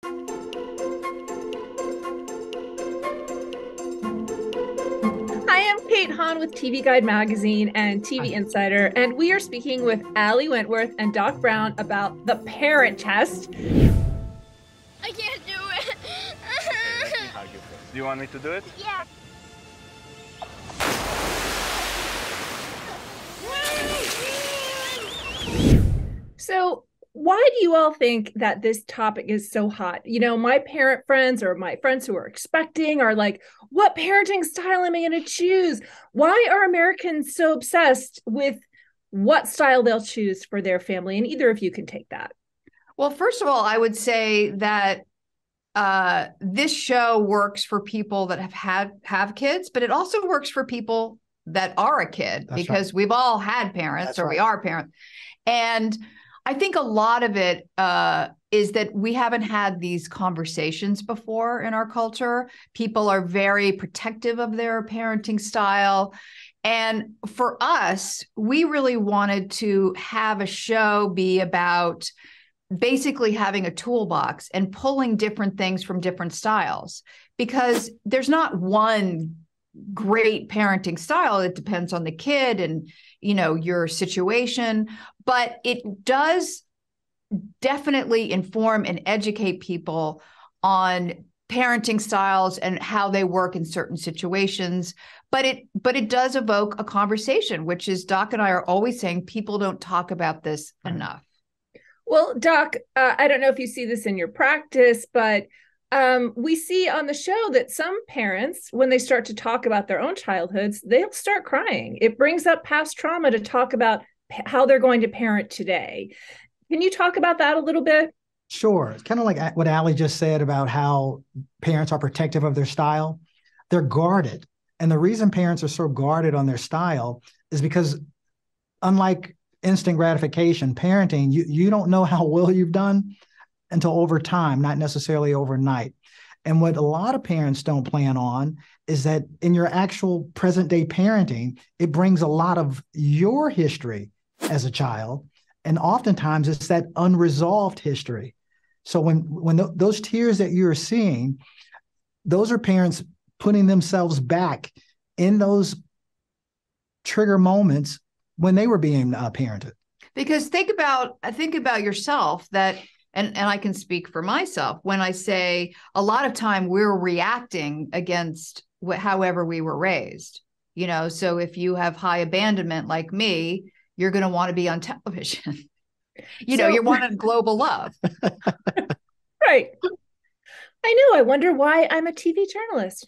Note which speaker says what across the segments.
Speaker 1: Hi, I'm Kate Hahn with TV Guide Magazine and TV
Speaker 2: Hi.
Speaker 1: Insider, and we are speaking with Allie Wentworth and Doc Brown about the parent test.
Speaker 3: I can't do it.
Speaker 4: Let me hug you first. Do you want me to do it?
Speaker 3: Yeah.
Speaker 1: So, why do you all think that this topic is so hot? You know, my parent friends or my friends who are expecting are like, what parenting style am I going to choose? Why are Americans so obsessed with what style they'll choose for their family? And either of you can take that.
Speaker 2: Well, first of all, I would say that this show works for people that have kids, but it also works for people that are a kid. That's because right. We've all had parents. That's or right. We are parents. And I think a lot of it is that we haven't had these conversations before in our culture. People are very protective of their parenting style. And for us, we really wanted to have a show be about basically having a toolbox and pulling different things from different styles, because there's not one great parenting style. It depends on the kid and, you know, your situation, but it does definitely inform and educate people on parenting styles and how they work in certain situations. But it does evoke a conversation, which is Doc and I are always saying people don't talk about this enough.
Speaker 1: Well, Doc, I don't know if you see this in your practice, but we see on the show that some parents, when they start to talk about their own childhoods, they'll start crying. It brings up past trauma to talk about how they're going to parent today. Can you talk about that a little bit?
Speaker 5: Sure. It's kind of like what Allie just said about how parents are protective of their style. They're guarded. And the reason parents are so guarded on their style is because, unlike instant gratification, parenting, you don't know how well you've done until over time, not necessarily overnight. And what a lot of parents don't plan on is that in your actual present day parenting, it brings a lot of your history as a child. And oftentimes it's that unresolved history. So when those tears that you're seeing, those are parents putting themselves back in those trigger moments when they were being parented.
Speaker 2: Because think about yourself that, and I can speak for myself when I say a lot of time we're reacting against however we were raised, you know, so if you have high abandonment like me, you're going to want to be on television. You want global love.
Speaker 1: Right. I know. I wonder why I'm a TV journalist.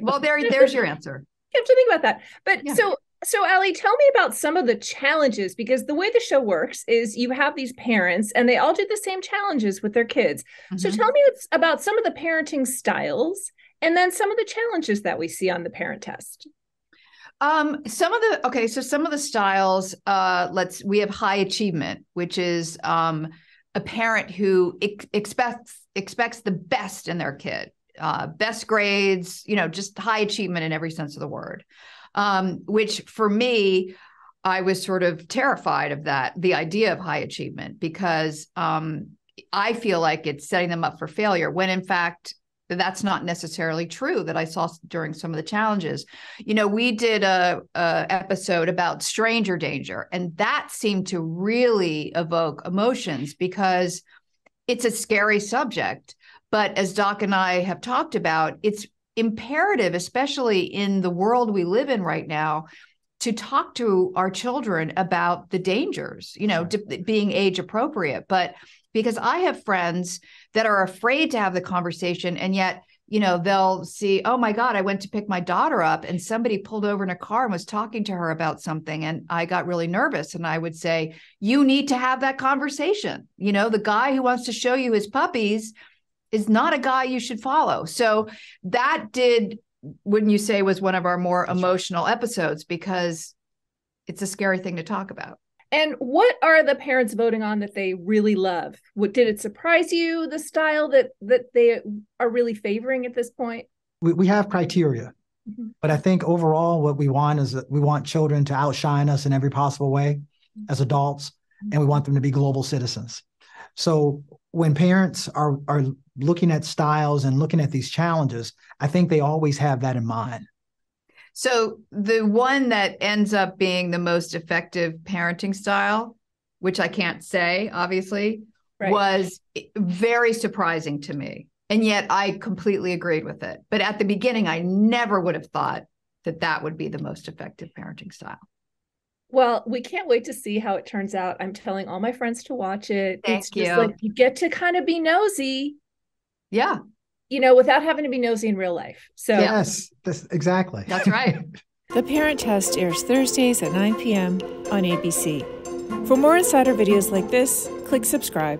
Speaker 2: Well, there's your answer.
Speaker 1: You have to think about that. But
Speaker 2: yeah.
Speaker 1: So Allie, tell me about some of the challenges, because the way the show works is you have these parents and they all do the same challenges with their kids. Mm-hmm. So tell me about some of the parenting styles and then some of the challenges that we see on the parent test.
Speaker 2: Some of the styles, we have high achievement, which is a parent who expects the best in their kid, best grades, just high achievement in every sense of the word. Which for me, I was sort of terrified of that, the idea of high achievement, because I feel like it's setting them up for failure, when in fact, that's not necessarily true, that I saw during some of the challenges. We did a episode about stranger danger, and that seemed to really evoke emotions because it's a scary subject. But as Doc and I have talked about, it's imperative, especially in the world we live in right now, to talk to our children about the dangers, being age appropriate. But because I have friends that are afraid to have the conversation, and yet, they'll see, oh my God, I went to pick my daughter up and somebody pulled over in a car and was talking to her about something. And I got really nervous. And I would say, you need to have that conversation. The guy who wants to show you his puppies is not a guy you should follow. So that wouldn't you say, was one of our more emotional episodes, because it's a scary thing to talk about.
Speaker 1: And what are the parents voting on that they really love? Did it surprise you, the style that they are really favoring at this point?
Speaker 5: We have criteria, but I think overall what we want is that we want children to outshine us in every possible way as adults, and we want them to be global citizens. So when parents are looking at styles and looking at these challenges, I think they always have that in mind.
Speaker 2: So the one that ends up being the most effective parenting style, which I can't say, obviously,
Speaker 1: Right.
Speaker 2: was very surprising to me. And yet I completely agreed with it. But at the beginning, I never would have thought that that would be the most effective parenting style.
Speaker 1: Well, we can't wait to see how it turns out. I'm telling all my friends to watch it. It's
Speaker 2: Thank
Speaker 1: just
Speaker 2: you.
Speaker 1: like you get to kind of be nosy,
Speaker 2: Yeah,
Speaker 1: without having to be nosy in real life. So
Speaker 5: Yes, exactly.
Speaker 2: that's right.
Speaker 6: The Parent Test airs Thursdays at 9 p.m. on ABC. For more insider videos like this, click subscribe.